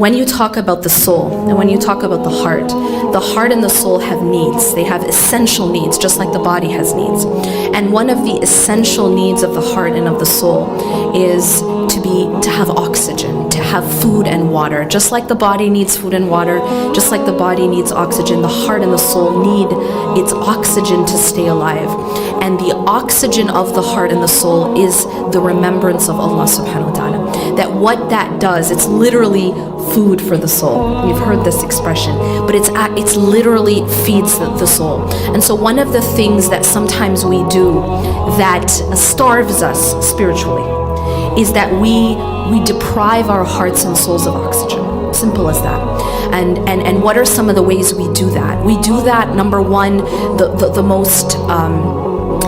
When you talk about the soul and when you talk about the heart and the soul have needs. They have essential needs, just like the body has needs. And one of the essential needs of the heart and of the soul is to have oxygen, to have food and water. Just like the body needs food and water, just like the body needs oxygen, the heart and the soul need its oxygen to stay alive. And the oxygen of the heart and the soul is the remembrance of Allah subhanahu wa ta'ala. That what that does, it's literally food for the soul. You've heard this expression, but it's literally feeds the soul. And so one of the things that sometimes we do that starves us spiritually is that we deprive our hearts and souls of oxygen. Simple as that. And what are some of the ways we do that? We do that, number one, the most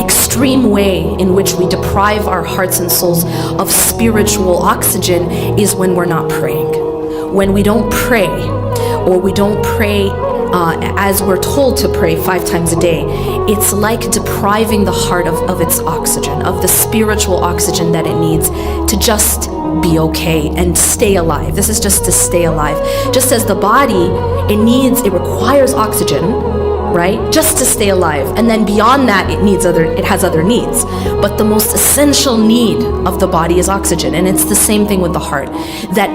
extreme way in which we deprive our hearts and souls of spiritual oxygen is when we're not praying. When we don't pray, or we don't pray as we're told to pray 5 times a day, it's like depriving the heart of its oxygen, of the spiritual oxygen that it needs to just be okay and stay alive. This is just to stay alive. Just as the body, it requires oxygen, right? Just to stay alive. And then beyond that, it has other needs. But the most essential need of the body is oxygen. And it's the same thing with the heart. That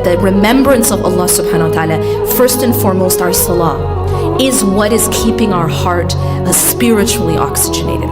the remembrance of Allah subhanahu wa ta'ala, first and foremost our salah, is what is keeping our heart spiritually oxygenated.